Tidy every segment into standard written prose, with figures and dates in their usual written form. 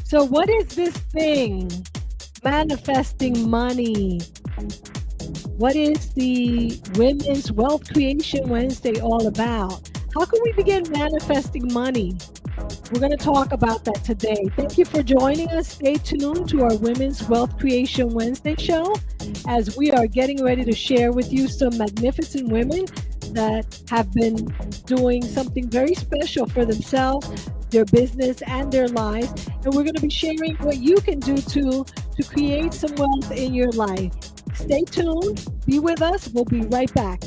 So, what is this thing? Manifesting money. What is the Women's Wealth Creation Wednesday all about? How can we begin manifesting money? We're going to talk about that today. Thank you for joining us. Stay tuned to our Women's Wealth Creation Wednesday show as we are getting ready to share with you some magnificent women that have been doing something very special for themselves, their business, and their lives. And we're going to be sharing what you can do to create some wealth in your life. Stay tuned. Be with us. We'll be right back.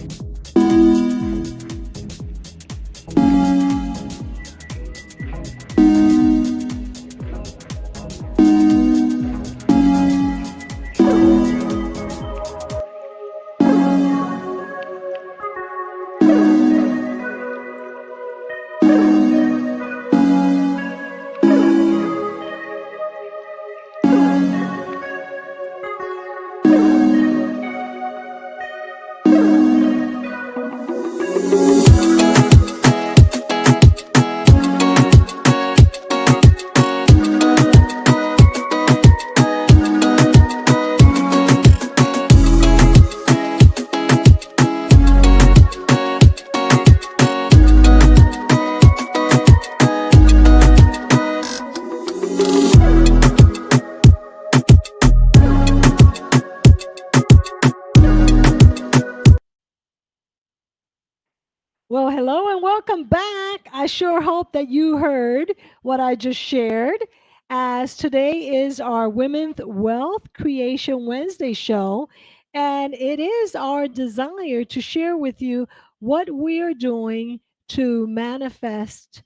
Well, hello and welcome back. I sure hope that you heard what I just shared, as today is our Women's Wealth Creation Wednesday show. And it is our desire to share with you what we are doing to manifest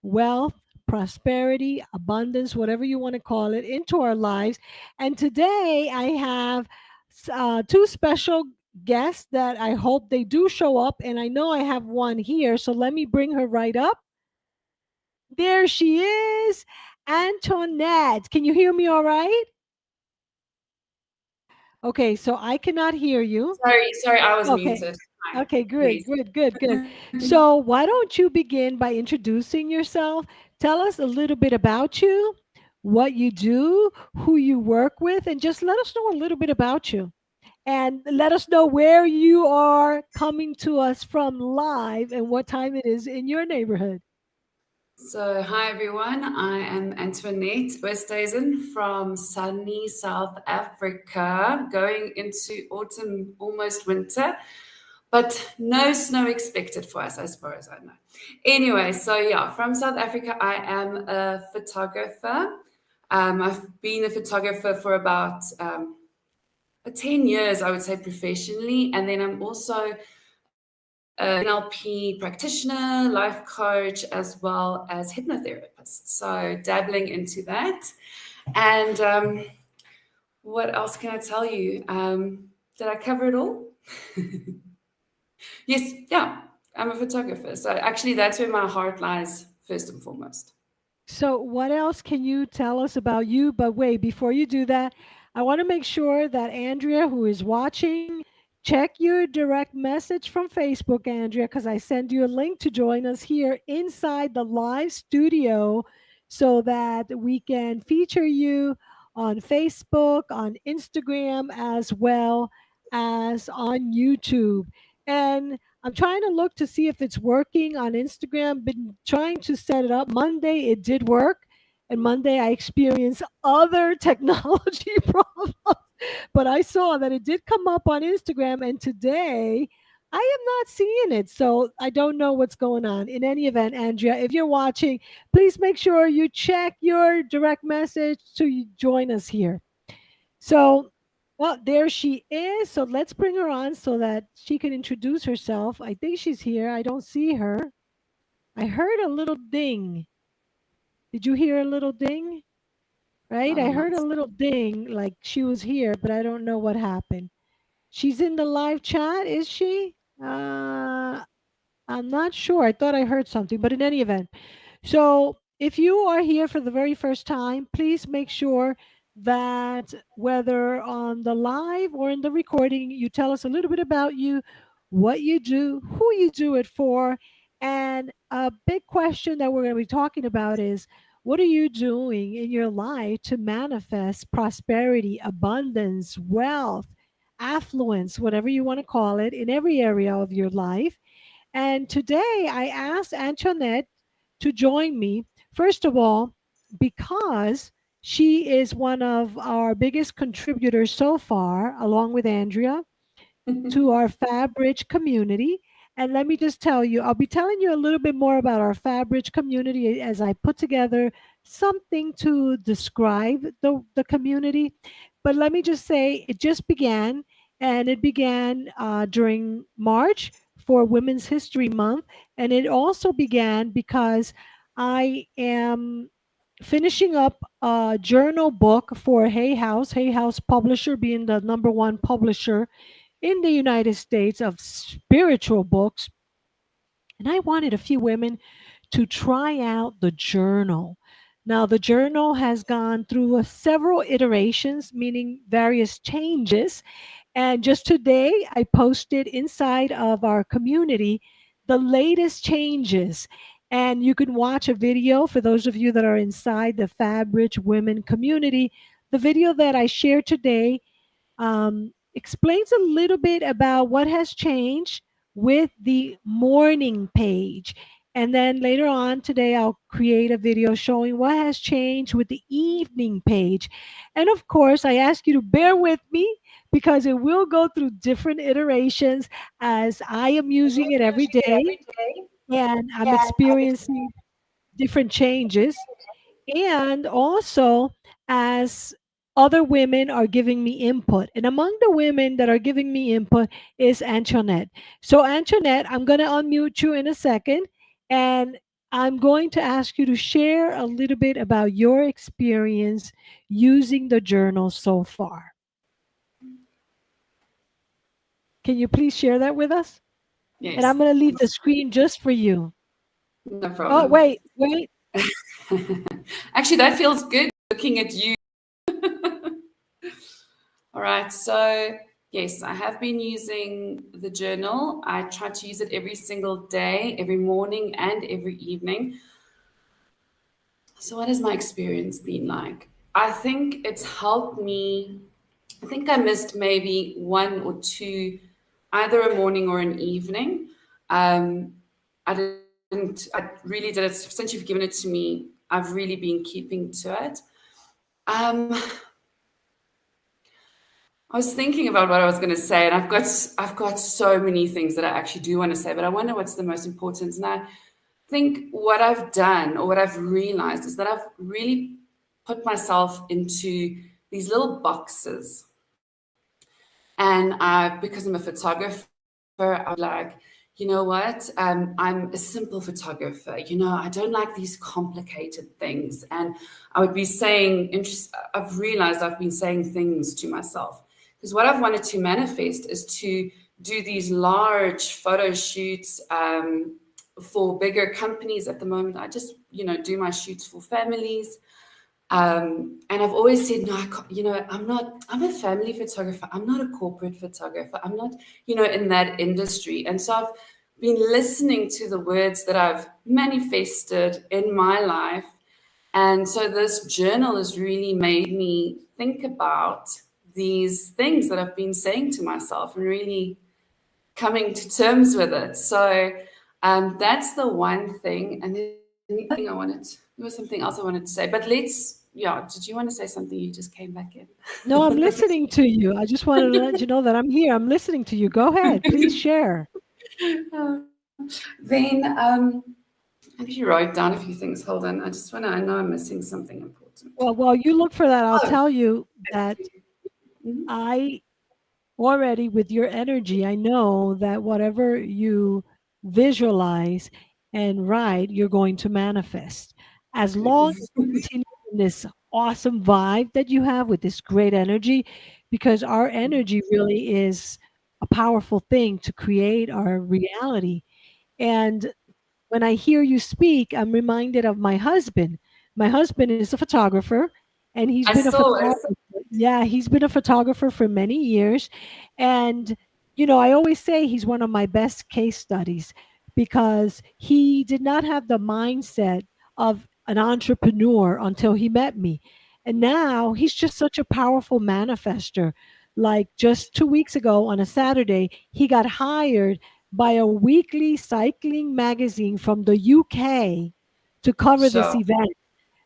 wealth, prosperity, abundance, whatever you want to call it, into our lives. And today I have two special guests that I hope they do show up. And I know I have one here. So let me bring her right up. There she is, Antoinette. Can you hear me all right? Okay, so I cannot hear you. Sorry, I was Okay. muted. Hi, Okay, good, please. good, good, good. So, why don't you begin by introducing yourself? Tell us a little bit about you, what you do, who you work with, and just let us know a little bit about you. And let us know where you are coming to us from live and what time it is in your neighborhood. Hi everyone. I am Antoinette Westhuizen from sunny South Africa, going into autumn, almost winter, but no snow expected for us, as far as I know. Anyway, so yeah, from South Africa, I am a photographer. I've been a photographer for about 10 years, I would say, professionally, and then I'm also NLP practitioner, life coach, as well as hypnotherapist. So dabbling into that. And what else can I tell you? Did I cover it all? Yes, yeah, I'm a photographer. So actually, that's where my heart lies first and foremost. So, what else can you tell us about you? But wait, before you do that, I want to make sure that Andrea, who is watching, check your direct message from Facebook, Andrea, because I send you a link to join us here inside the live studio so that we can feature you on Facebook, on Instagram, as well as on YouTube. And I'm trying to look to see if it's working on Instagram. Been trying to set it up. Monday it did work, and Monday I experienced other technology problems. But I saw that it did come up on Instagram, and today I am not seeing it. So I don't know what's going on. In any event, Andrea, if you're watching, please make sure you check your direct message to join us here. So, well, there she is. So let's bring her on so that she can introduce herself. I think she's here. I don't see her. I heard a little ding. Did you hear a little ding? Right? I I'm heard not. a little ding like she was here, but I don't know what happened. She's in the live chat, is she? I'm not sure. I thought I heard something, but in any event, so if you are here for the very first time, please make sure that whether on the live or in the recording, you tell us a little bit about you, what you do, who you do it for. And a big question that we're going to be talking about is What are you doing in your life to manifest prosperity, abundance, wealth, affluence, whatever you want to call it, in every area of your life? And today I asked Antoinette to join me, first of all, because she is one of our biggest contributors so far, along with Andrea, to our Fabric community. And let me just tell you, I'll be telling you a little bit more about our Fabric community as I put together something to describe the community. But let me just say, it just began, and it began during March for Women's History Month. And it also began because I am finishing up a journal book for Hay House Publisher being the number one publisher in the United States of spiritual books. And I wanted a few women to try out the journal. Now, the journal has gone through several iterations, meaning various changes. And just today, I posted inside of our community the latest changes. And you can watch a video for those of you that are inside the Fabric Women community. The video that I shared today explains a little bit about what has changed with the morning page. And then later on today, I'll create a video showing what has changed with the evening page. And of course, I ask you to bear with me because it will go through different iterations as I am using it every day and I'm experiencing different changes. And also, as other women are giving me input, and among the women that are giving me input is Antoinette. So, Antoinette, I'm going to unmute you in a second, and I'm going to ask you to share a little bit about your experience using the journal so far. Can you please share that with us? And Yes, I'm going to leave the screen just for you. no Oh, problem. wait, wait. Actually, that feels good looking at you. All right, so yes, I have been using the journal. I try to use it every single day, every morning and every evening. So, what has my experience been like? I think it's helped me. I think I missed maybe one or two, either a morning or an evening. Um, I didn't, I really did it since you've given it to me. I've really been keeping to it. Um, I was thinking about what I was going to say, and I've got so many things that I actually do want to say, but I wonder what's the most important. And I think what I've done or what I've realized is that I've really put myself into these little boxes. And because I'm a photographer, I was like, you know what? I'm a simple photographer. I don't like these complicated things. And I would be saying, I've realized I've been saying things to myself. Because what I've wanted to manifest is to do these large photo shoots for bigger companies at the moment. I just, do my shoots for families. And I've always said, no, I can't, I'm a family photographer. I'm not a corporate photographer. I'm not, in that industry. And so I've been listening to the words that I've manifested in my life. And so this journal has really made me think about these things that I've been saying to myself and really coming to terms with it. So that's the one thing. And then the other thing there was something else I wanted to say, but did you want to say something? You just came back in. No, I'm listening to you. I just wanted to let you know that I'm here. I'm listening to you. Go ahead. Please share. Then I actually wrote down a few things. Hold on. I know I'm missing something important. Well, while you look for that, I'll Oh, tell you that thank you. Mhm. I already, with your energy, I know that whatever you visualize and write, you're going to manifest. As long as you continue in this awesome vibe that you have with this great energy, because our energy really is a powerful thing to create our reality. And when I hear you speak, I'm reminded of my husband. My husband is a photographer, and he's I been a saw it. photographer. Yeah, he's been a photographer for many years. And, I always say he's one of my best case studies because he did not have the mindset of an entrepreneur until he met me. And now he's just such a powerful manifester. Like just 2 weeks ago on a Saturday, he got hired by a weekly cycling magazine from the UK to cover this Sure. event,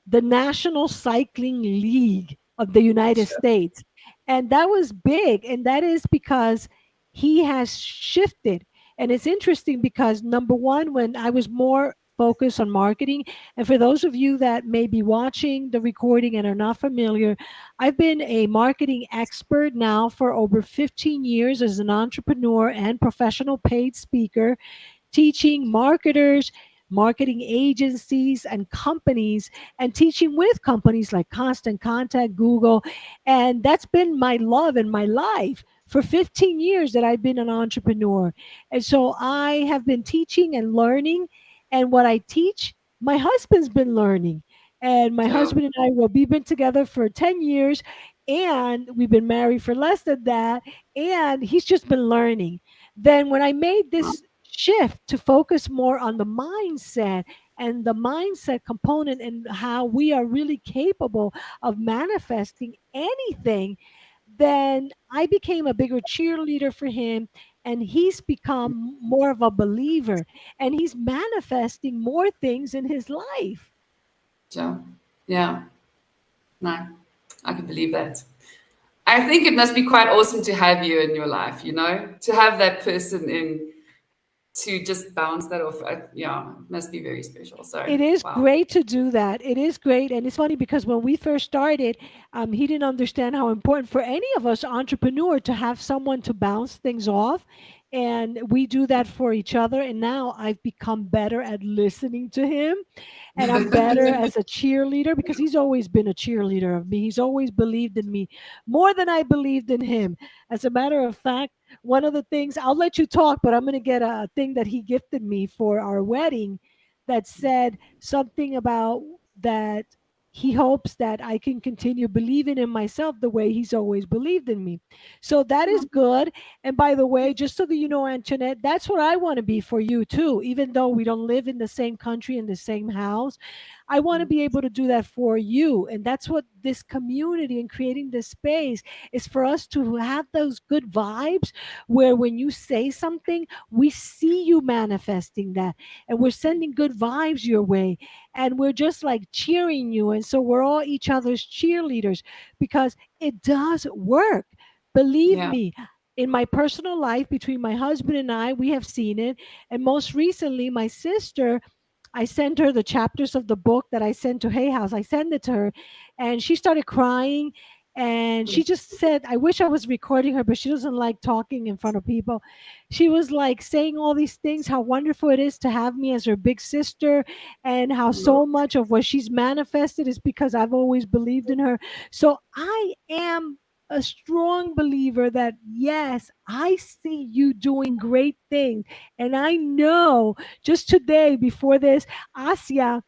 the National Cycling League of the United Sure. States. And that was big. And that is because he has shifted. And it's interesting because, number one, when I was more focused on marketing, and for those of you that may be watching the recording and are not familiar, I've been a marketing expert now for over 15 years as an entrepreneur and professional paid speaker, teaching marketers, marketing agencies, and companies, and teaching with companies like Constant Contact, Google. And that's been my love and my life for 15 years that I've been an entrepreneur. And so I have been teaching and learning. And what I teach, my husband's been learning. And my Sure. husband and I, well, we've been together for 10 years and we've been married for less than that. And he's just been learning. Then when I made this shift to focus more on the mindset and the mindset component and how we are really capable of manifesting anything, then I became a bigger cheerleader for him. And he's become more of a believer and he's manifesting more things in his life. Sure. Yeah. No, I can believe that. I think it must be quite awesome to have you in your life, to have that person in to just bounce that off. Yeah, it must be very special. So, It is wow. great to do that. It is great. And it's funny because when we first started, he didn't understand how important for any of us entrepreneur to have someone to bounce things off. And we do that for each other. And now I've become better at listening to him. And I'm better as a cheerleader because he's always been a cheerleader of me. He's always believed in me more than I believed in him. As a matter of fact, one of the things, I'll let you talk, but I'm going to get a thing that he gifted me for our wedding that said something about that he hopes that I can continue believing in myself the way he's always believed in me. So that is good. And by the way, just so that you know, Antoinette, that's what I want to be for you too. Even though we don't live in the same country, in the same house, I want to be able to do that for you. And that's what this community and creating this space is, for us to have those good vibes where when you say something, we see you manifesting that and we're sending good vibes your way and we're just like cheering you. And so we're all each other's cheerleaders because it does work. Believe Yeah. me, in my personal life, between my husband and I, we have seen it. And most recently, my sister, I sent her the chapters of the book that I sent to Hay House. I sent it to her and she started crying. And she just said, I wish I was recording her, but she doesn't like talking in front of people. She was like saying all these things, how wonderful it is to have me as her big sister, and how so much of what she's manifested is because I've always believed in her. So I am a strong believer that, yes, I see you doing great things. And I know just today, before this, Asia,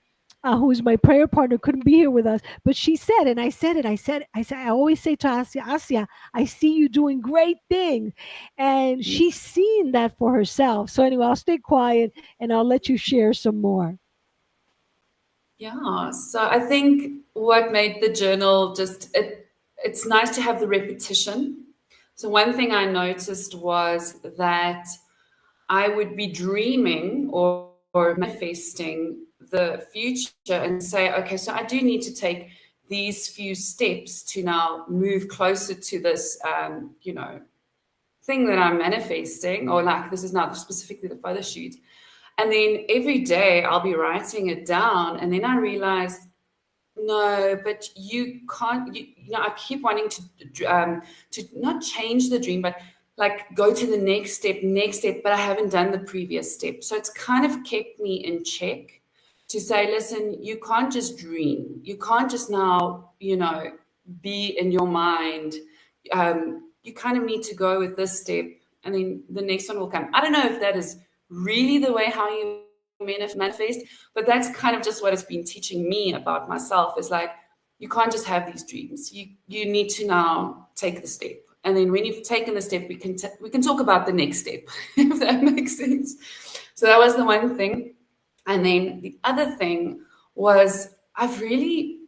who's my prayer partner, couldn't be here with us, but she said, and I said it, I always say to Asia, I see you doing great things. And she's seen that for herself. So anyway, I'll stay quiet and I'll let you share some more. Yeah. So I think what made the journal it's nice to have the repetition. So one thing I noticed was that I would be dreaming or manifesting the future and say, okay, so I do need to take these few steps to now move closer to this, thing that I'm manifesting, or like this is now specifically the photo shoot. And then every day I'll be writing it down. And then I realized, no, but you can't, I keep wanting to not change the dream, but like go to the next step, but I haven't done the previous step. So it's kind of kept me in check to say, listen, you can't just dream. You can't just now, be in your mind. You kind of need to go with this step and then the next one will come. I don't know if that is really the way how you manifest, but that's kind of just what it's been teaching me about myself is like, you can't just have these dreams. You need to now take the step. And then when you've taken the step, we can talk about the next step, if that makes sense. So that was the one thing. And then the other thing was I've really,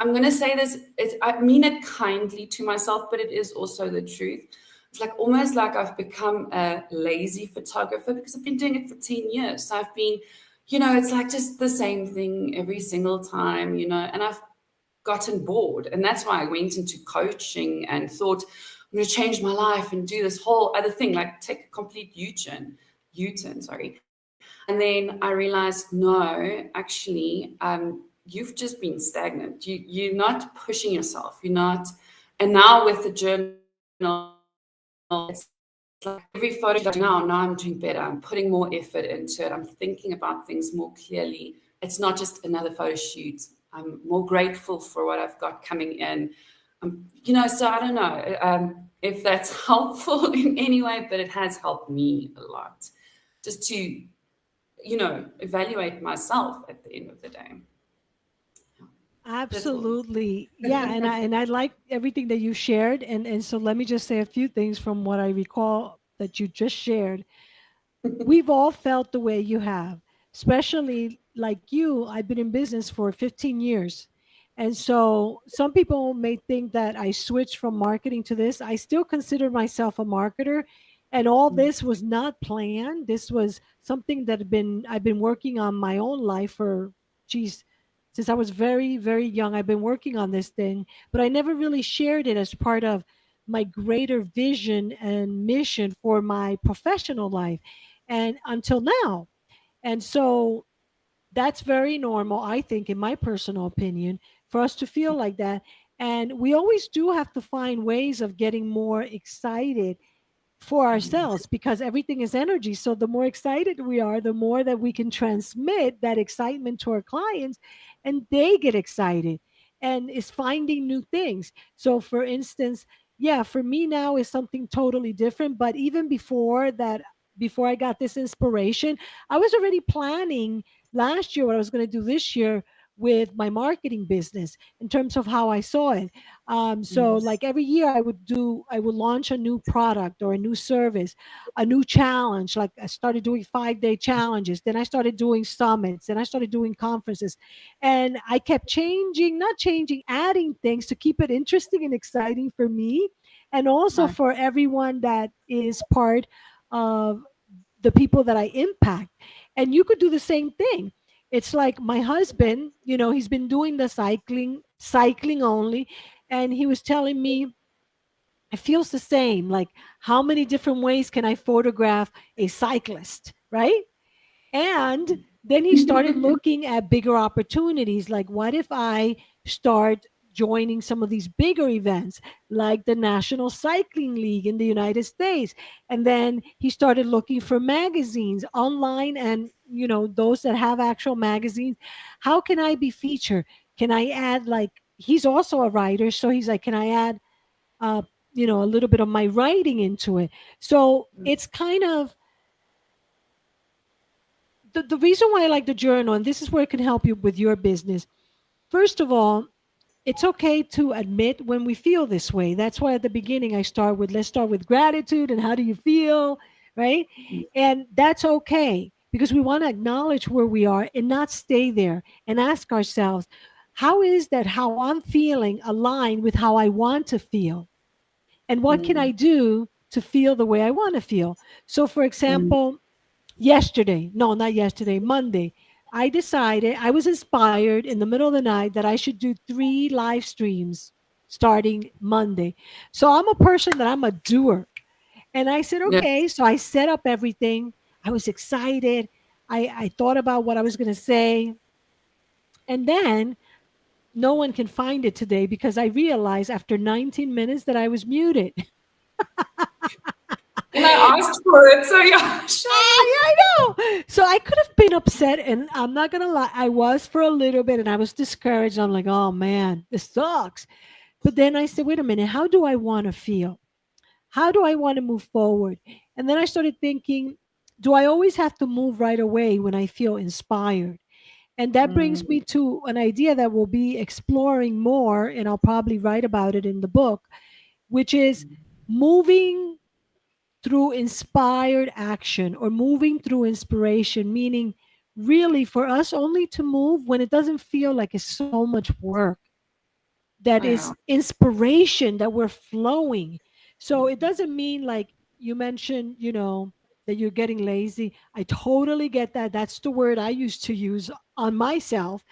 I'm going to say this, I mean it kindly to myself, but it is also the truth. It's like almost like I've become a lazy photographer because I've been doing it for 10 years. So I've been, it's like just the same thing every single time, and I've gotten bored. And that's why I went into coaching and thought, I'm going to change my life and do this whole other thing, like take a complete U-turn, sorry. And then I realized, no, actually, you've just been stagnant. You're not pushing yourself. You're not. And now with the journal, it's like every photo now I'm doing better. I'm putting more effort into it. I'm thinking about things more clearly. It's not just another photo shoot. I'm more grateful for what I've got coming in. So I don't know if that's helpful in any way, but it has helped me a lot just to evaluate myself at the end of the day. That's all. Absolutely. Yeah, and I like everything that you shared, and so let me just say a few things from what I recall that you just shared. We've all felt the way you have, especially like you. I've been in business for 15 years. And so some people may think that I switched from marketing to this. I still consider myself a marketer. And all this was not planned. This was something that I've been working on my own life for, geez, since I was very, very young. I've been working on this thing, but I never really shared it as part of my greater vision and mission for my professional life and until now. And so that's very normal, I think, in my personal opinion, for us to feel like that. And we always do have to find ways of getting more excited for ourselves because everything is energy. So the more excited we are, the more that we can transmit that excitement to our clients and they get excited and is finding new things. So for instance, yeah, for me now is something totally different. But even before that, before I got this inspiration, I was already planning last year what I was going to do this year with my marketing business in terms of how I saw it. So Mm, like every year I would launch a new product or a new service, a new challenge. Like I started doing 5-day challenges. Then I started doing summits. Then I started doing conferences. And I kept changing, not changing, adding things to keep it interesting and exciting for me. And also right. for everyone that is part of the people that I impact. And you could do the same thing. It's like my husband, he's been doing the cycling only. And he was telling me it feels the same. Like, how many different ways can I photograph a cyclist, right? And then he started looking at bigger opportunities. Like, what if I start joining some of these bigger events, like the National Cycling League in the United States? And then he started looking for magazines online and, those that have actual magazines. How can I be featured? Can I add, like, he's also a writer. So he's like, can I add, uh, a little bit of my writing into it? So it's kind of, the reason why I like the journal, and this is where it can help you with your business. First of all, it's okay to admit when we feel this way. That's why at the beginning I start with, let's start with gratitude and how do you feel, right? And that's okay because we want to acknowledge where we are and not stay there and ask ourselves, how is that how I'm feeling aligned with how I want to feel? And what can I Mm, do to feel the way I want to feel? So, for mm, example, yesterday, no, not yesterday, Monday, I decided, I was inspired in the middle of the night that I should do 3 live streams starting Monday. So I'm a person that I'm a doer. And I said, yeah. okay. So I set up everything. I was excited. I thought about what I was going to say. And then no one can find it today because I realized after 19 minutes that I was muted. And I asked for it, so yeah, shame. Yeah, I know. So I could have been upset, and I'm not gonna lie, I was for a little bit, and I was discouraged. I'm like, oh man, this sucks. But then I said, wait a minute, how do I want to feel? How do I want to move forward? And then I started thinking, do I always have to move right away when I feel inspired? And that brings Mm, me to an idea that we'll be exploring more, and I'll probably write about it in the book, which is moving through inspired action or moving through inspiration, meaning really for us only to move when it doesn't feel like it's so much work, that is Yeah. inspiration, that we're flowing. So it doesn't mean like you mentioned, that you're getting lazy. I totally get that. That's the word I used to use on myself,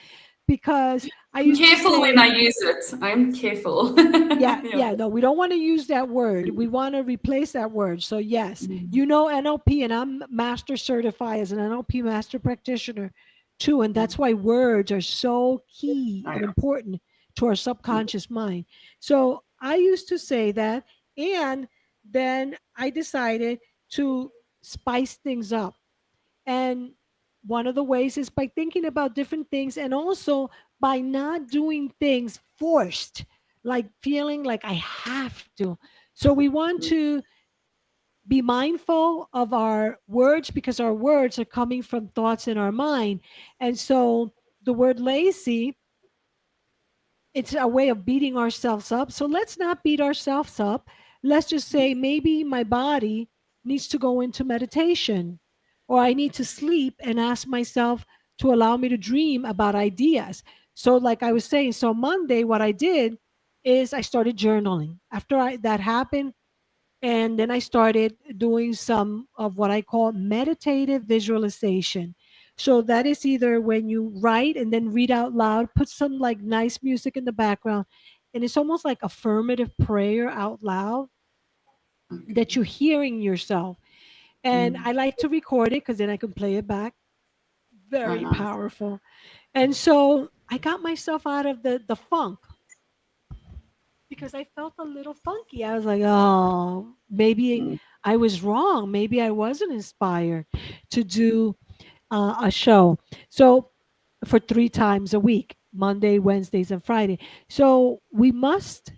because I I'm used to careful when I say, use it. I'm careful. yeah, Yeah. yeah, no, we don't want to use that word. We want to replace that word. So, yes, Mm. NLP, and I'm master certified as an NLP master practitioner too. And that's why words are so key Oh, and yeah. important to our subconscious mind. So, I used to say that. And then I decided to spice things up. And one of the ways is by thinking about different things, and also by not doing things forced, like feeling like I have to. So we want Mm. to be mindful of our words, because our words are coming from thoughts in our mind. And so the word lazy, it's a way of beating ourselves up. So let's not beat ourselves up. Let's just say maybe my body needs to go into meditation, or I need to sleep and ask myself to allow me to dream about ideas. So, like I was saying, so Monday, what I did is I started journaling. After that happened, and then I started doing some of what I call meditative visualization. So that is either when you write and then read out loud, put some like nice music in the background, and it's almost like affirmative prayer out loud that Okay. you're hearing yourself. And Mm. I like to record it because then I can play it back. Oh, Very nice. powerful. And so I got myself out of the funk, because I felt a little funky. I was like, oh, maybe Mm. I was wrong. Maybe I wasn't inspired to do a show. So, for 3 times a week, Monday, Wednesdays, and Friday. So, we must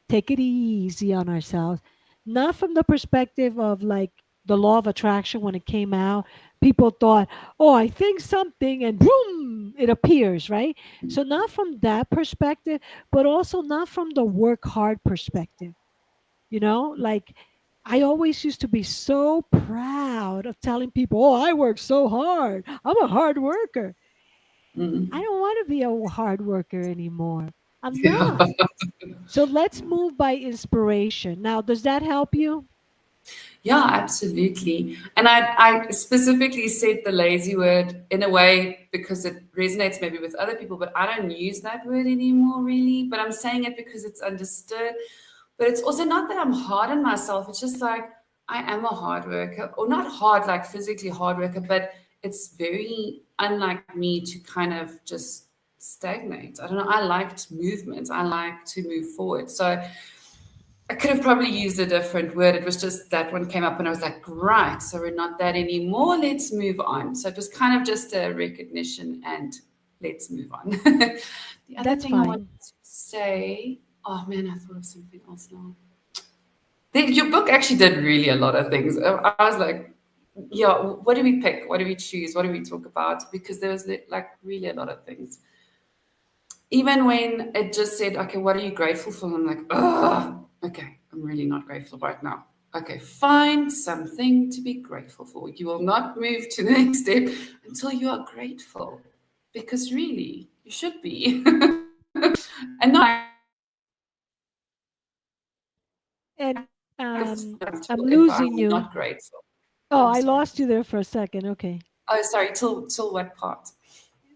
take it easy on ourselves, not from the perspective of like the law of attraction. When it came out, people thought, oh, I think something and boom, it appears, right? So, not from that perspective, but also not from the work hard perspective. Like I always used to be so proud of telling people, oh, I work so hard. I'm a hard worker. I Mm. don't want to be a hard worker anymore. I'm Yeah. not. So let's move by inspiration. Now, does that help you? Yeah, absolutely. And I specifically said the lazy word in a way because it resonates maybe with other people, but I don't use that word anymore, really. But I'm saying it because it's understood. But it's also not that I'm hard on myself. It's just like I am a hard worker, or not hard, like physically hard worker, but it's very unlike me to kind of just stagnate. I don't know. I liked movement, I like to move forward. So I could have probably used a different word. It was just that one came up and I was like, right, so we're not that anymore. Let's move on. So it was kind of just a recognition and let's move on. The other That's thing I wanted fine. to say, oh man, I thought of something else now. Your book actually did really a lot of things. I was like, yeah, what do we pick? What do we choose? What do we talk about? Because there was like really a lot of things. Even when it just said, okay, what are you grateful for? I'm like, oh, okay, I'm really not grateful right now. Okay, find something to be grateful for. You will not move to the next step until you are grateful. Because really, you should be. And not like And I'm uncomfortable if I'm losing you. not grateful. Oh, Oh, I sorry. lost you there for a second. Okay. Oh, sorry. Till what part?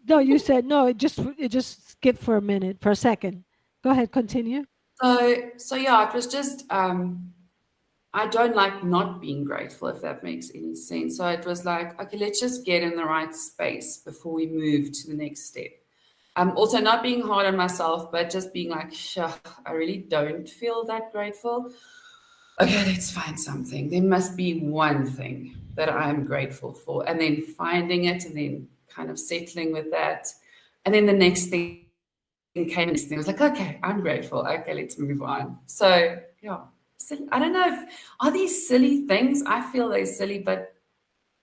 No, you said no. It just skipped for a minute, for a second. Go ahead, continue. So yeah, it was just I don't like not being grateful, if that makes any sense. So it was like, okay, let's just get in the right space before we move to the next step. Also not being hard on myself, but just being like, sure, I really don't feel that grateful. Okay, let's find something. There must be one thing that I'm grateful for, and then finding it, and then kind of settling with that. And then the next thing came, and the next thing. I was like, okay, I'm grateful. Okay, let's move on. So yeah, I don't know if are these silly things. I feel they're silly, but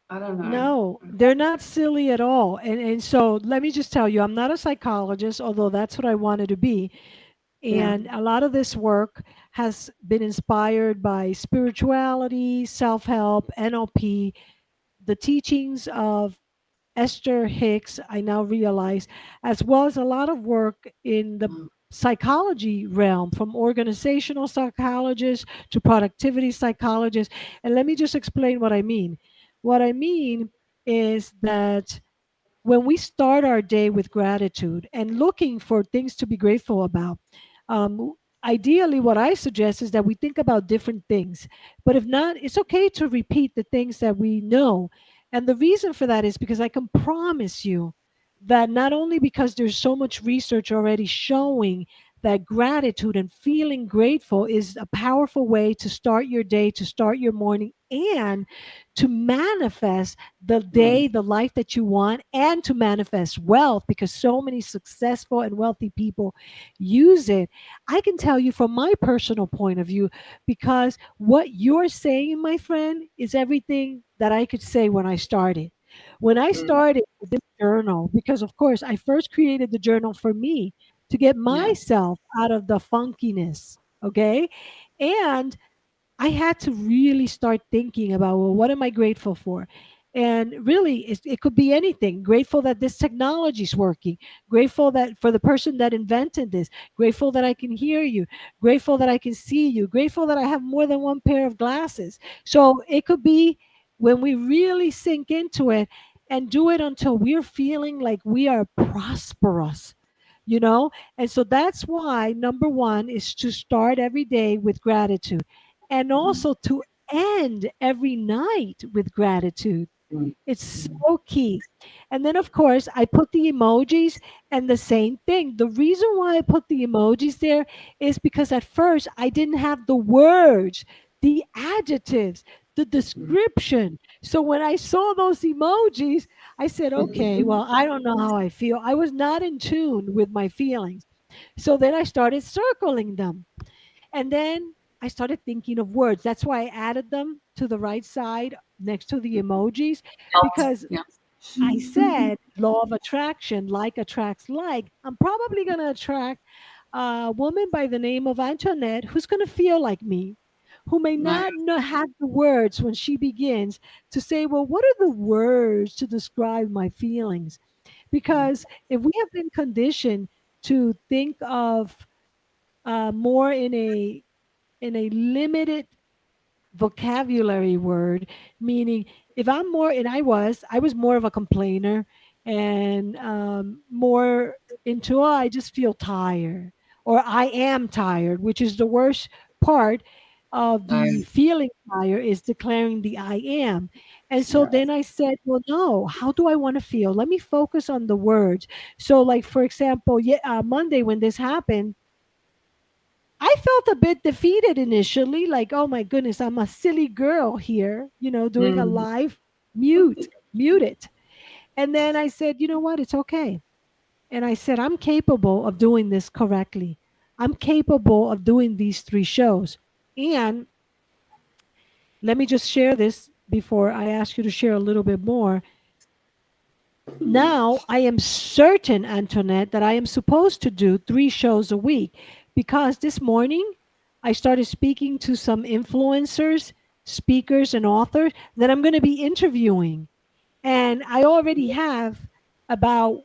I don't know. No, they're not silly at all. And so let me just tell you, I'm not a psychologist, although that's what I wanted to be. Yeah. And a lot of this work has been inspired by spirituality, self help, NLP, the teachings of Esther Hicks, I now realize, as well as a lot of work in the Mm, psychology realm, from organizational psychologists to productivity psychologists. And let me just explain what I mean. What I mean is that when we start our day with gratitude and looking for things to be grateful about, um, ideally, what I suggest is that we think about different things. But if not, it's okay to repeat the things that we know. And the reason for that is because I can promise you that not only because there's so much research already showing that gratitude and feeling grateful is a powerful way to start your day, to start your morning, and to manifest the mm, day, the life that you want, and to manifest wealth because so many successful and wealthy people use it. I can tell you from my personal point of view, because what you're saying, my friend, is everything that I could say when I started. When I mm. started with this journal, because of course I first created the journal for me to get Yeah. myself out of the funkiness, okay? And I had to really start thinking about, well, what am I grateful for? And really, it could be anything. Grateful that this technology is working. Grateful that for the person that invented this. Grateful that I can hear you. Grateful that I can see you. Grateful that I have more than one pair of glasses. So it could be when we really sink into it and do it until we're feeling like we are prosperous, you know? And so that's why number one is to start every day with gratitude and Mm, also to end every night with gratitude. mm, It's mm, so key. And then, of course, I put the emojis and the same thing. The reason why I put the emojis there is because at first I didn't have the words, the adjectives, the mm. description. So when I saw those emojis, I said, okay, well, I don't know how I feel. I was not in tune with my feelings. So then I started circling them. And then I started thinking of words. That's why I added them to the right side next to the emojis, Helped. because Yeah. I said law of attraction, like attracts like. I'm probably going to attract a woman by the name of Antoinette who's going to feel like me, who may Nice. not know, have the words when she begins to say, well, what are the words to describe my feelings? Because if we have been conditioned to think of more in a limited vocabulary word, meaning if I'm more, and I was more of a complainer and more into, oh, I just feel tired or I am tired, which is the worst part of the I, feeling tired is declaring the I am. And so yeah. then I said, well, no, how do I want to feel? Let me focus on the words. So, like, for example, yeah, Monday when this happened, I felt a bit defeated initially, like, oh my goodness, I'm a silly girl here, doing a Mm, live mute it. And then I said, you know what? It's okay. And I said, I'm capable of doing this correctly. I'm capable of doing these three shows. And let me just share this before I ask you to share a little bit more. Now I am certain, Antoinette, that I am supposed to do three shows a week because this morning I started speaking to some influencers, speakers, and authors that I'm going to be interviewing. And I already have about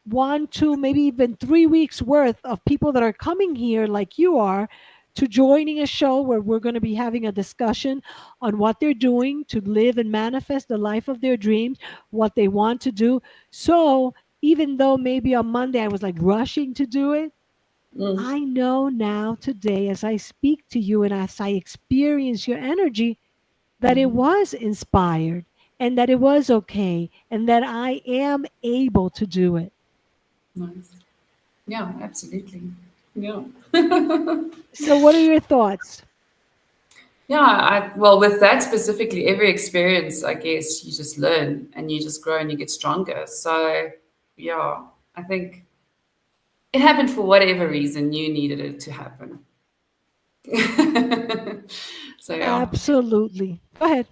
one, two, maybe even 3 weeks worth of people that are coming here, like you are, to joining a show where we're going to be having a discussion on what they're doing to live and manifest the life of their dreams, what they want to do. So even though maybe on Monday I was like rushing to do it, mm, I know now today as I speak to you and as I experience your energy that it mhm. was inspired and that it was okay and that I am able to do it. Nice. Yeah, absolutely. Yeah. So, what are your thoughts? Yeah, well, with that specifically, every experience, I guess, you just learn and you just grow and you get stronger. So, yeah, I think it happened for whatever reason you needed it to happen. So, yeah. Absolutely. Go ahead.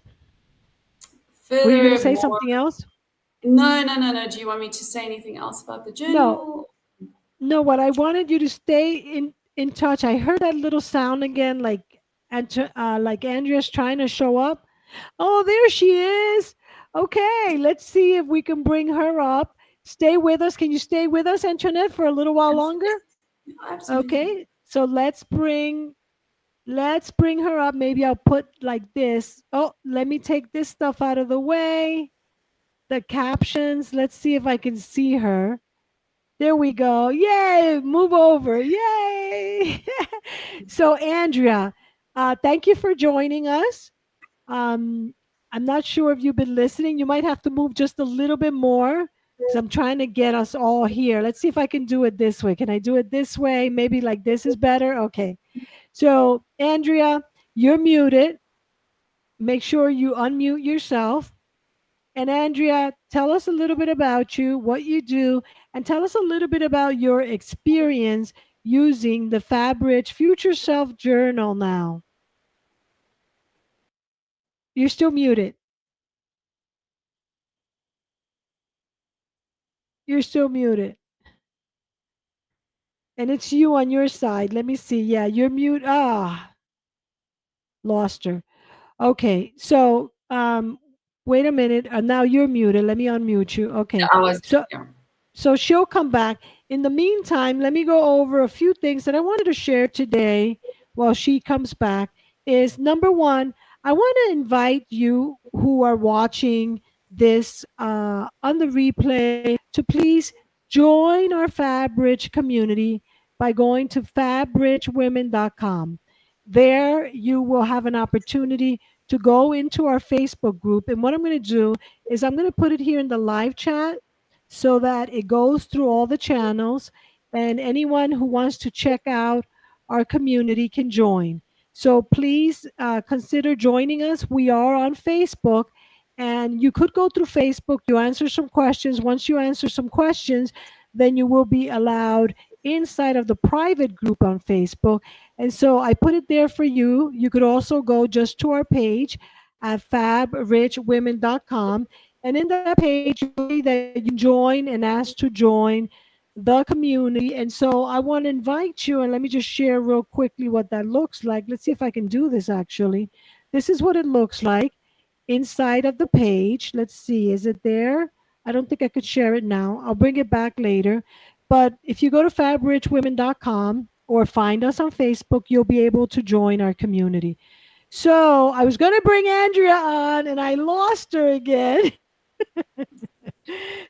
Were you going to say Furthermore, something else? no, no, no, no. Do you want me to say anything else about the No, journal? no. What I wanted you to stay in touch. I heard that little sound again, like like Andrea's trying to show up. Oh, there she is. Okay, let's see if we can bring her up. Stay with us. Can you stay with us, Antoinette, for a little while longer? Absolutely. Absolutely. Okay. So let's bring her up. Maybe I'll put like this. Oh, let me take this stuff out of the way. The captions. Let's see if I can see her. There we go. Yay! Move over. Yay! So, Andrea, thank you for joining us. Um, I'm not sure if you've been listening. You might have to move just a little bit more because I'm trying to get us all here. Let's see if I can do it this way. Can I do it this way? Maybe like this is better. Okay. So, Andrea, you're muted. Make sure you unmute yourself. And Andrea, tell us a little bit about you, what you do, and tell us a little bit about your experience using the Fabric Future Self Journal now. You're still muted. You're still muted. And it's you on your side. Let me see. Yeah, you're mute. Ah, lost her. Okay. So, wait a minute. Now you're muted. Let me unmute you. Okay. I was, So, yeah. So she'll come back. In the meantime, let me go over a few things that I wanted to share today while she comes back. Is number one, I want to invite you who are watching this on the replay to please join our Fabric community by going to fabricwomen.com. There, you will have an opportunity to go into our Facebook group. And what I'm going to do is I'm going to put it here in the live chat so that it goes through all the channels and anyone who wants to check out our community can join. So please consider joining us. We are on Facebook and you could go through Facebook, you answer some questions. Once you answer some questions, then you will be allowed inside of the private group on Facebook. And so I put it there for you. You could also go just to our page at fabrichwomen.com. And in that page, you'll see that you can join and ask to join the community. And so I want to invite you, and let me just share real quickly what that looks like. Let's see if I can do this actually. This is what it looks like inside of the page. Let's see, is it there? I don't think I could share it now. I'll bring it back later. But if you go to fabrichwomen.com or find us on Facebook, you'll be able to join our community. So I was going to bring Andrea on and I lost her again.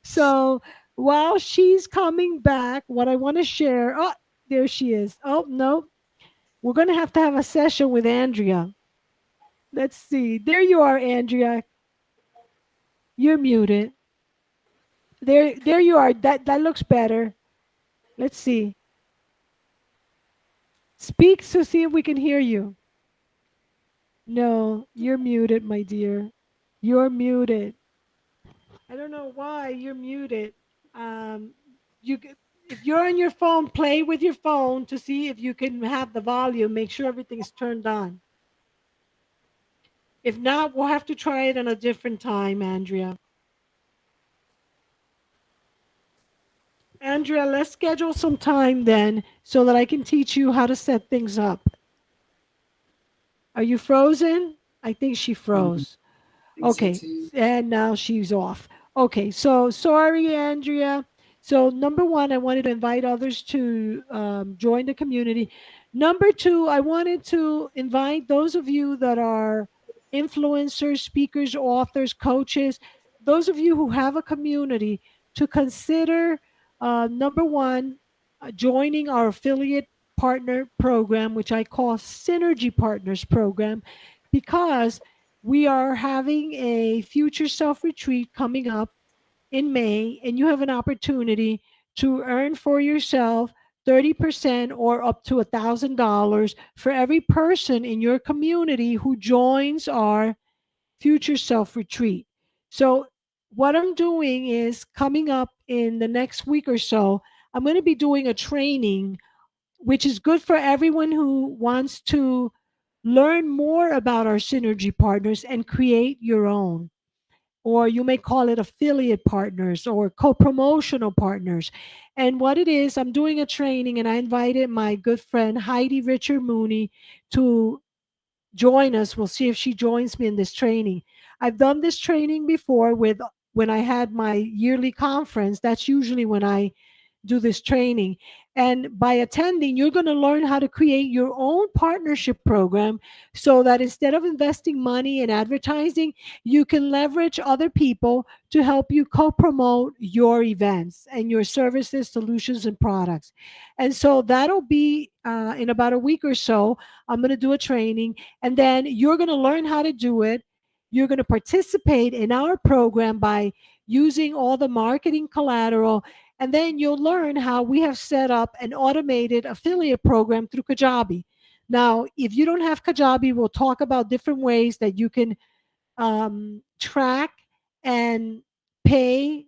So while she's coming back, what I want to share, oh, there she is. Oh, no, we're going to have a session with Andrea. Let's see. There you are, Andrea. You're muted. There you are. That looks better. Let's see. Speak to see if we can hear you. No, you're muted, my dear. You're muted. I don't know why you're muted. Um, if you're on your phone, play with your phone to see if you can have the volume. Make sure everything's turned on. If not, we'll have to try it on a different time, Andrea. Andrea, let's schedule some time then so that I can teach you how to set things up. Are you frozen? I think she I froze. think so Okay, too. and now she's off. Okay, so sorry, Andrea. So, number one, I wanted to invite others to join the community. Number two, I wanted to invite those of you that are influencers, speakers, authors, coaches, those of you who have a community to consider number one, joining our affiliate partner program, which I call Synergy Partners Program, because we are having a future self retreat coming up in May, and you have an opportunity to earn for yourself 30% or up to $1,000 for every person in your community who joins our future self retreat. So, what I'm doing is coming up in the next week or so, I'm going to be doing a training, which is good for everyone who wants to learn more about our synergy partners and create your own. Or you may call it affiliate partners or co promotional partners. And what it is, I'm doing a training and I invited my good friend Heidi Richard Mooney to join us. We'll see if she joins me in this training. I've done this training before with when I had my yearly conference. That's usually when I do this training. And by attending, you're going to learn how to create your own partnership program so that instead of investing money in advertising, you can leverage other people to help you co promote your events and your services, solutions, and products. And so that'll be in about a week or so. I'm going to do a training, and then you're going to learn how to do it. You're going to participate in our program by using all the marketing collateral, and then you'll learn how we have set up an automated affiliate program through Kajabi. Now, if you don't have Kajabi, we'll talk about different ways that you can track and pay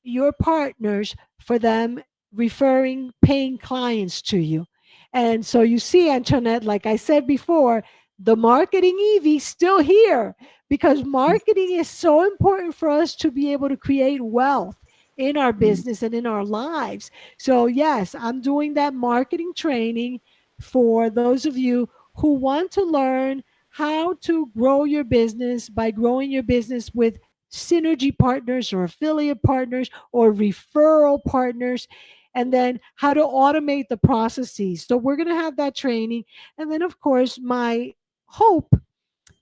your partners for them referring paying clients to you. And so you see, Antoinette, like I said before, the marketing Evie still here because marketing is so important for us to be able to create wealth in our business and in our lives. So yes, I'm doing that marketing training for those of you who want to learn how to grow your business by growing your business with synergy partners or affiliate partners or referral partners, and then how to automate the processes. So we're going to have that training. And then, of course, my hope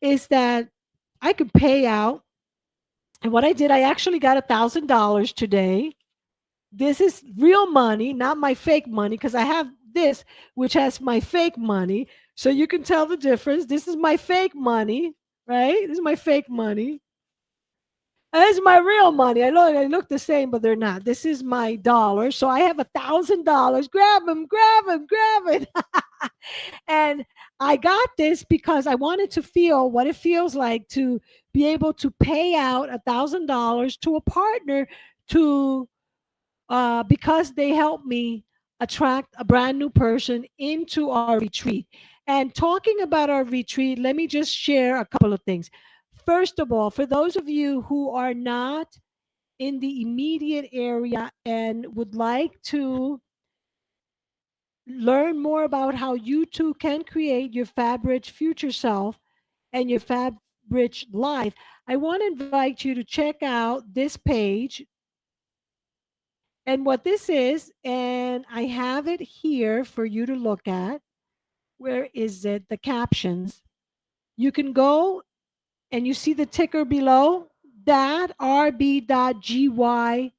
is that I could pay out. And what I did, I actually got $1,000 today. This is real money, not my fake money, because I have this, which has my fake money. So you can tell the difference. This is my fake money, right? This is my fake money. This is my real money. I know they look the same, but they're not. This is my dollar. So I have $1,000. Grab them, grab them, grab it. And I got this because I wanted to feel what it feels like to be able to pay out $1,000 to a partner to because they helped me attract a brand new person into our retreat. And talking about our retreat, let me just share a couple of things. First of all, for those of you who are not in the immediate area and would like to learn more about how you too can create your Fab-rich future self and your Fab-rich life, I want to invite you to check out this page. And what this is, and I have it here for you to look at. Where is it? The captions. You can go and you see the ticker below that rb.gy.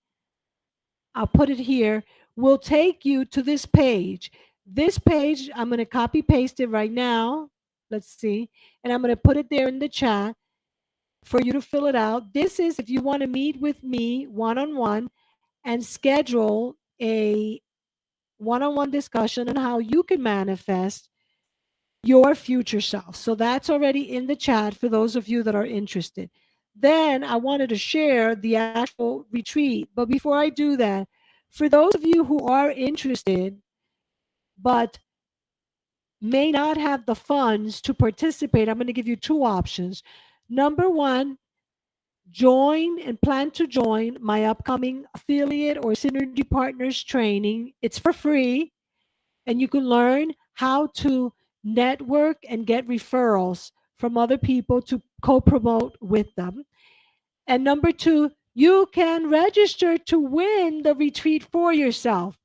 I'll put it here, will take you to this page. This page, I'm going to copy paste it right now. Let's see. And I'm going to put it there in the chat for you to fill it out. This is if you want to meet with me one on one and schedule a one on one discussion on how you can manifest your future self. So that's already in the chat for those of you that are interested. Then I wanted to share the actual retreat. But before I do that, for those of you who are interested but may not have the funds to participate, I'm going to give you two options. Number one, join and plan to join my upcoming affiliate or synergy partners training. It's for free, and you can learn how to network and get referrals from other people to co promote with them. And number two, you can register to win the retreat for yourself.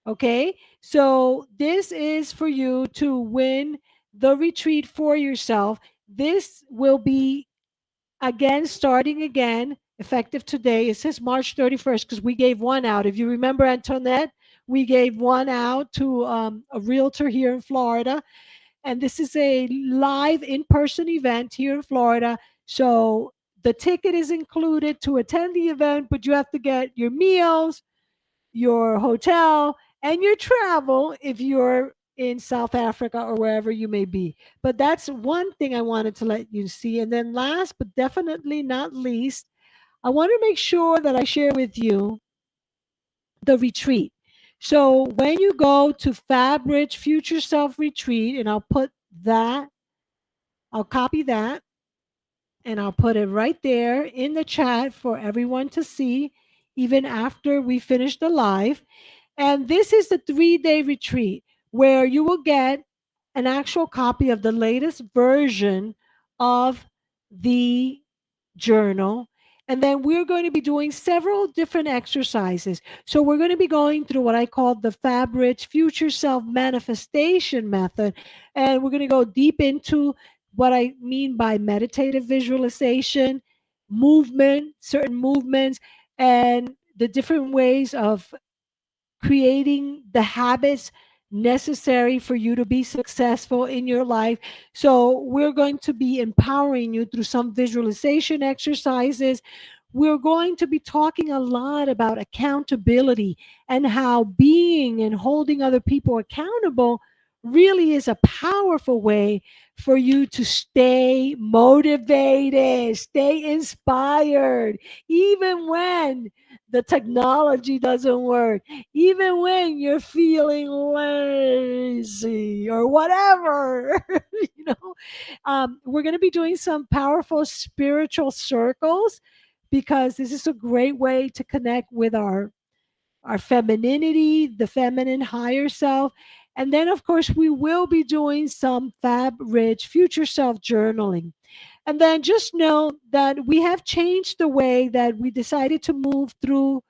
Okay, so this is for you to win the retreat for yourself. This will be again starting again effective today. It says March 31st because we gave one out. If you remember, Antoinette, we gave one out to a realtor here in Florida. And this is a live in person event here in Florida. So the ticket is included to attend the event, but you have to get your meals, your hotel, and your travel if you're in South Africa or wherever you may be. But that's one thing I wanted to let you see. And then last but definitely not least, I want to make sure that I share with you the retreat. So when you go to Fab-rich Future Self Retreat, and I'll put that, I'll copy that, and I'll put it right there in the chat for everyone to see, even after we finish the live. And this is the 3-day retreat where you will get an actual copy of the latest version of the journal. And then we're going to be doing several different exercises. So we're going to be going through what I call the Fab-Rich Future Self Manifestation Method. And we're going to go deep into what I mean by meditative visualization, movement, certain movements, and the different ways of creating the habits necessary for you to be successful in your life. So, we're going to be empowering you through some visualization exercises. We're going to be talking a lot about accountability and how being and holding other people accountable really is a powerful way for you to stay motivated, stay inspired, even when the technology doesn't work, even when you're feeling lazy or whatever. We're going to be doing some powerful spiritual circles because this is a great way to connect with our femininity, the feminine higher self. And then, of course, we will be doing some Fab Rich future self journaling. And then just know that we have changed the way that we decided to move through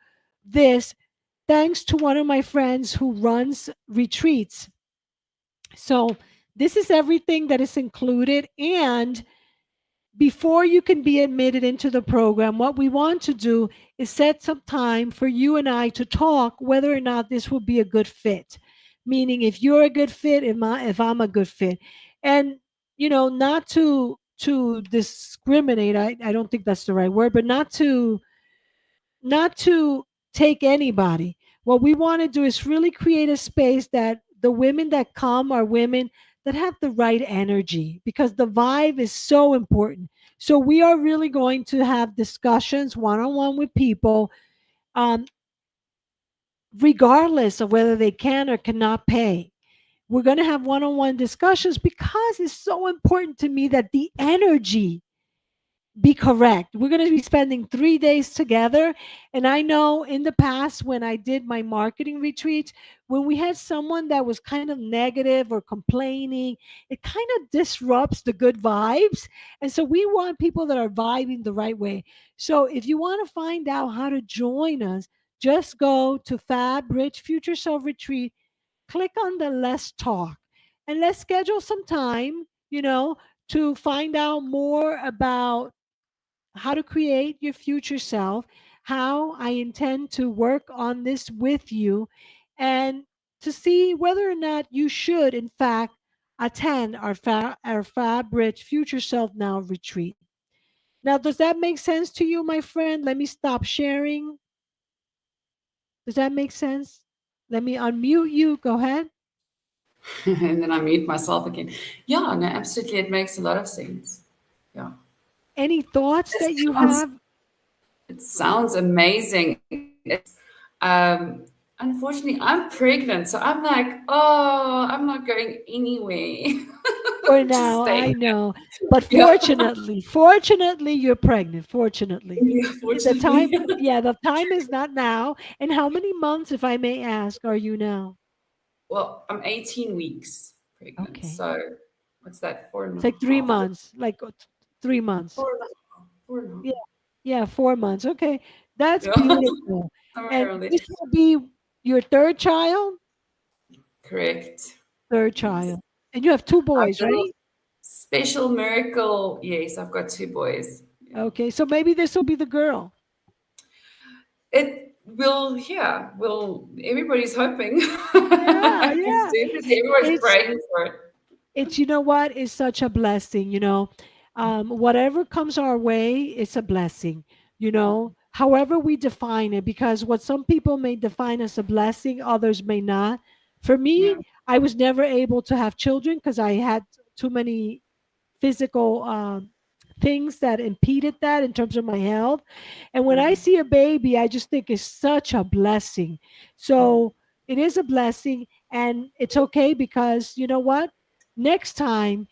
this thanks to one of my friends who runs retreats. So, this is everything that is included. And before you can be admitted into the program, what we want to do is set some time for you and I to talk whether or not this will be a good fit. Meaning, if you're a good fit, if I'm a good fit, and not to discriminate. I don't think that's the right word, but not to take anybody. What we want to do is really create a space that the women that come are women that have the right energy because the vibe is so important. So we are really going to have discussions one on one with people, um, regardless of whether they can or cannot pay. We're going to have one on one discussions because it's so important to me that the energy be correct. We're going to be spending 3 days together. And I know in the past, when I did my marketing retreats, when we had someone that was kind of negative or complaining, it kind of disrupts the good vibes. And so we want people that are vibing the right way. So if you want to find out how to join us, just go to Fab Rich Future Self Retreat, click on the Let's Talk, and let's schedule some time, to find out more about how to create your future self, how I intend to work on this with you, and to see whether or not you should, in fact, attend our Fab Rich Future Self Now retreat. Now, does that make sense to you, my friend? Let me stop sharing. Does that make sense? Let me unmute you. Go ahead. And then I mute myself again. Yeah, no, absolutely. It makes a lot of sense. Yeah. Any thoughts It that you sounds, have? it sounds amazing. Unfortunately, I'm pregnant. So I'm like, oh, I'm not going anywhere. For I'm just now, staying I know. But here. Yeah. fortunately, you're pregnant. Fortunately. The Unfortunately. time, yeah, the time is not now. And how many months, if I may ask, are you now? Well, I'm 18 weeks pregnant. Okay. So what's that? Four and It's a like three half? months, like 3 months. Four and a half. Four and a half. Yeah. Yeah, 4 months. Okay. That's Yeah. beautiful. Somewhere And around there. this will be your third child? Correct. Third Yes. child. And you have two Our boys, little right? special miracle. Yes, I've got two boys. Yeah. Okay. So maybe this will be the girl. It will, yeah, will, everybody's hoping. Yeah, It's yeah. definitely, everyone's It's praying for it. it's you know what is such a blessing, whatever comes our way, it's a blessing, however we define it, because what some people may define as a blessing, others may not. For Yeah. me, I was never able to have children because I had too many physical things that impeded that in terms of my health. And when I Mhm. see a baby, I just think it's such a blessing. So it is a blessing, and it's okay because you know what? Next time,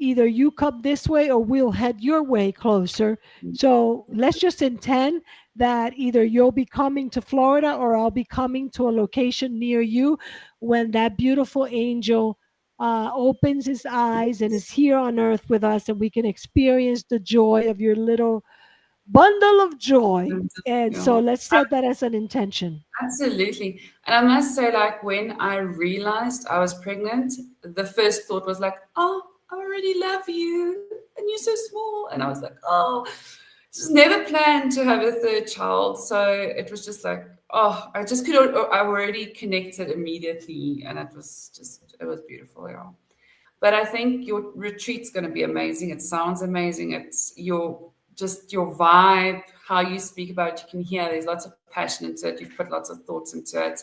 either you come this way or we'll head your way closer. So let's just intend that either you'll be coming to Florida or I'll be coming to a location near you when that beautiful angel opens his eyes and is here on earth with us, and we can experience the joy of your little bundle of joy. And, And so yeah. let's set that as an intention. Absolutely. And I must say, like, when I realized I was pregnant, the first thought was like, oh, I already love you. And you're so small. And I was like, oh, just never planned to have a third child. So it was just like, oh, I just could, I already connected immediately. And it was beautiful. Yeah. But I think your retreat's going to be amazing. It sounds amazing. It's just your vibe, how you speak about it. You can hear there's lots of passion into it. You've put lots of thoughts into it.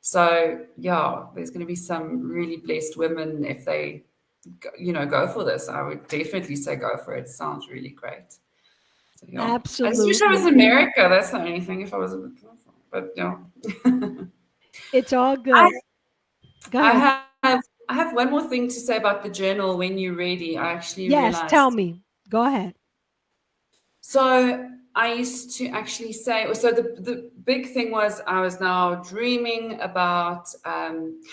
So yeah, there's going to be some really blessed women if they, go for this. I would definitely say go for it. Sounds really great. So yeah, I just wish I was in Absolutely. America. That's the only thing. If I was a bit closer, but yeah. It's all I good. Go I ahead. I have one more thing to say about the journal when you're ready. I actually Yes, tell realized. me. Go ahead. So I used to actually say, so the big thing was I was now dreaming about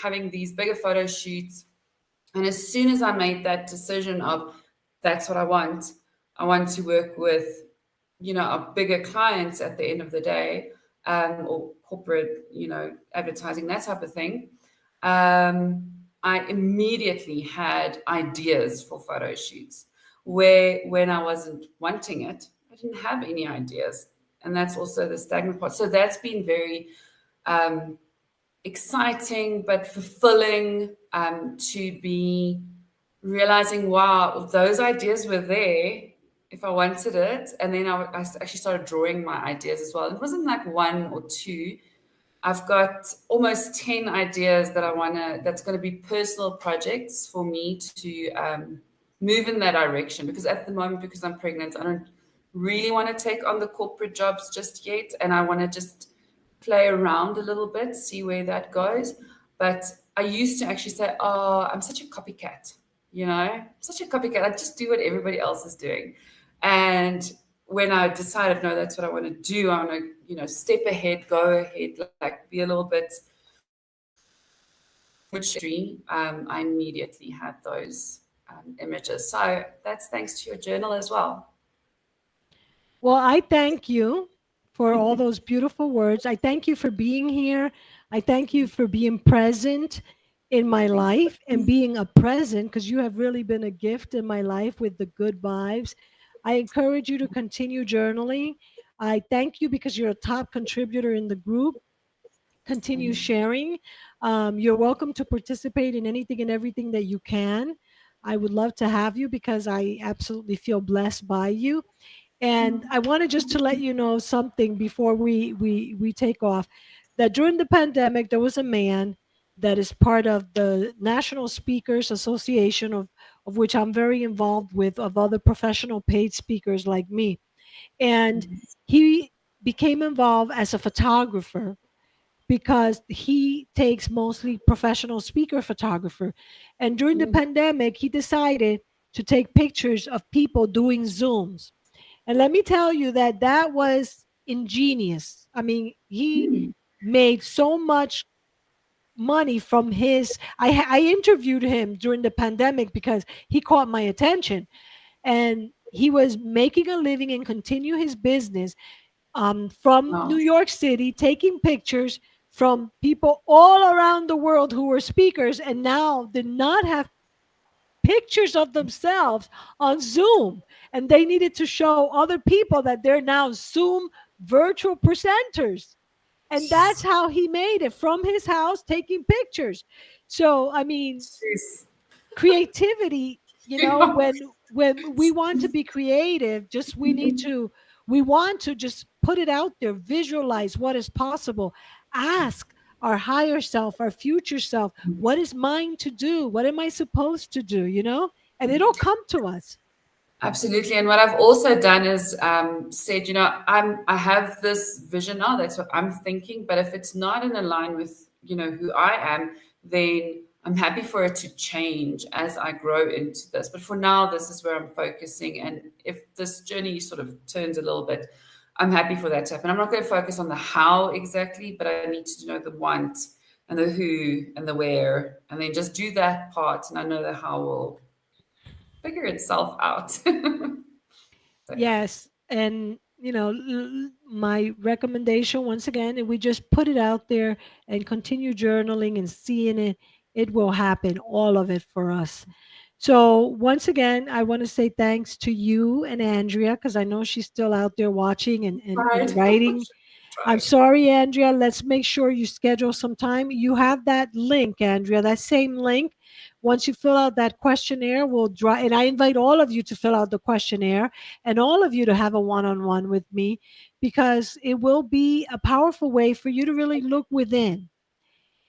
having these bigger photo shoots. And as soon as I made that decision of that's what I want to work with, our bigger clients at the end of the day, or corporate, advertising, that type of thing. I immediately had ideas for photo shoots where when I wasn't wanting it, I didn't have any ideas. And that's also the stagnant part. So that's been very exciting but fulfilling, to be realizing, wow, those ideas were there if I wanted it. And then I actually started drawing my ideas as well. It wasn't like one or two. I've got almost 10 ideas that that's going to be personal projects for me to move in that direction. Because at the moment, because I'm pregnant, I don't really want to take on the corporate jobs just yet. And I want to just play around a little bit, see where that goes. But I used to actually say, oh, I'm such a copycat, such a copycat. I just do what everybody else is doing. And when I decided, no, that's what I want to do, I want to, step ahead, go ahead, like be a little bit, which I immediately had those images. So that's thanks to your journal as well. Well, I thank you for all those beautiful words. I thank you for being here. I thank you for being present in my Thank life and being a present, because you have really been a gift in my life with the good vibes. I encourage you to continue journaling. I thank you because you're a top contributor in the group. Continue you. sharing. You're welcome to participate in anything and everything that you can. I would love to have you because I absolutely feel blessed by you. And I wanted just to let you know something before we take off, that during the pandemic there was a man that is part of the National Speakers Association, of which I'm very involved with, of other professional paid speakers like me. And he became involved as a photographer because he takes mostly professional speaker photographer. And during the Mm, pandemic, he decided to take pictures of people doing Zooms. And let me tell you that that was ingenious. I mean, he mm, made so much money from his. I interviewed him during the pandemic because he caught my attention, and he was making a living and continue his business from New wow. York City, taking pictures from people all around the world who were speakers and now did not have pictures of themselves on Zoom. And they needed to show other people that they're now Zoom virtual presenters. And that's how he made it, from his house taking pictures. So, I mean, Jeez. creativity, Yeah. when we want to be creative, just we want to just put it out there, visualize what is possible, ask our higher self, our future self, what is mine to do, what am I supposed to do, and it'll come to us. Absolutely. And what I've also done is said, I have this vision now. That's what I'm thinking. But if it's not in line with, who I am, then I'm happy for it to change as I grow into this. But for now, this is where I'm focusing. And if this journey sort of turns a little bit, I'm happy for that to happen. I'm not going to focus on the how exactly, but I need to know the want and the who and the where, and then just do that part, and I know the how will figure itself out. So yeah. Yes, and my recommendation once again, and we just put it out there and continue journaling and seeing it, it will happen, all of it for us. So once again, I want to say thanks to you and Andrea because I know she's still out there watching and Tried. writing. I'm Tried. sorry, Andrea. Let's make sure you schedule some time. You have that link, Andrea, that same link. Once you fill out that questionnaire, we'll draw. And I invite all of you to fill out the questionnaire and all of you to have a one on one with me because it will be a powerful way for you to really look within.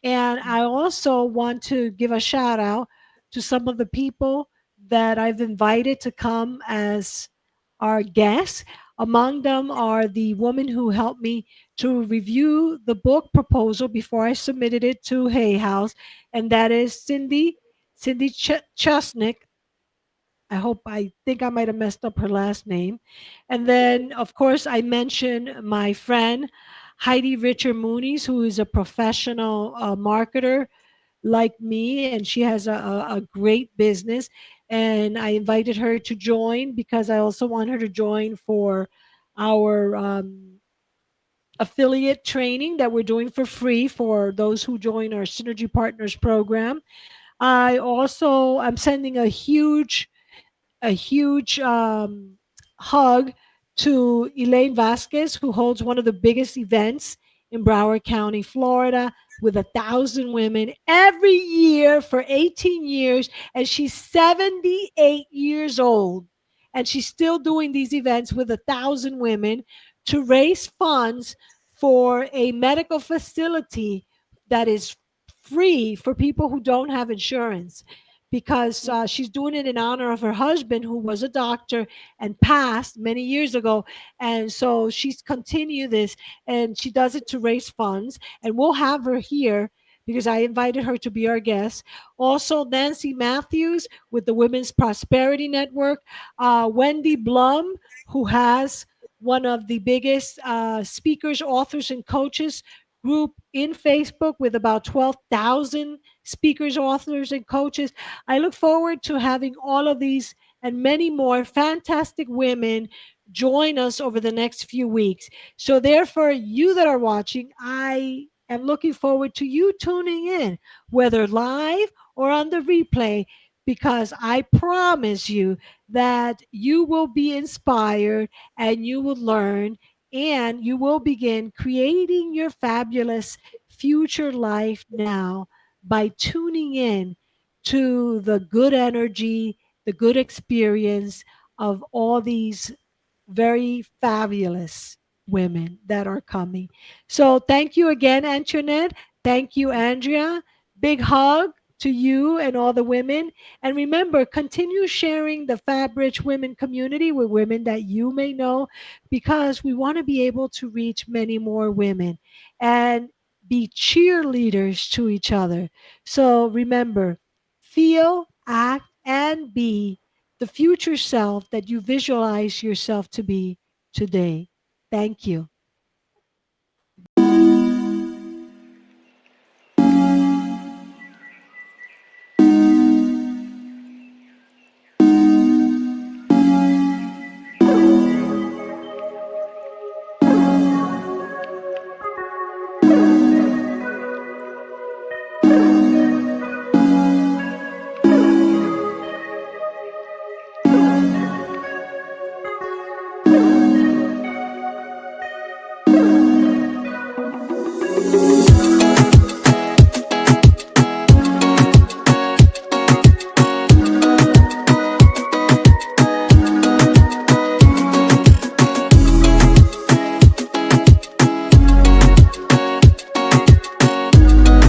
And I also want to give a shout out to some of the people that I've invited to come as our guests. Among them are the woman who helped me to review the book proposal before I submitted it to Hay House, and that is Cindy Chusnick. I think I might have messed up her last name. And then, of course, I mentioned my friend Heidi Richard Moonies, who is a professional marketer like me, and she has a great business. And I invited her to join because I also want her to join for our affiliate training that we're doing for free for those who join our Synergy Partners program. I'm sending a huge hug to Elaine Vasquez, who holds one of the biggest events in Broward County, Florida, with 1,000 women every year for 18 years. And she's 78 years old. And she's still doing these events with 1,000 women to raise funds for a medical facility that is free for people who don't have insurance because she's doing it in honor of her husband, who was a doctor and passed many years ago. And so she's continued this and she does it to raise funds. And we'll have her here because I invited her to be our guest. Also, Nancy Matthews with the Women's Prosperity Network, Wendy Blum, who has one of the biggest speakers, authors, and coaches group in Facebook with about 12,000 speakers, authors, and coaches. I look forward to having all of these and many more fantastic women join us over the next few weeks. So, therefore, you that are watching, I am looking forward to you tuning in, whether live or on the replay, because I promise you that you will be inspired and you will learn and you will begin creating your fabulous future life now by tuning in to the good energy, the good experience of all these very fabulous women that are coming. So thank you again, Antoinette. Thank you, Andrea. Big hug to you and all the women. And remember, continue sharing the Fab Rich Women community with women that you may know because we want to be able to reach many more women and be cheerleaders to each other. So remember, feel, act, and be the future self that you visualize yourself to be today. Thank you.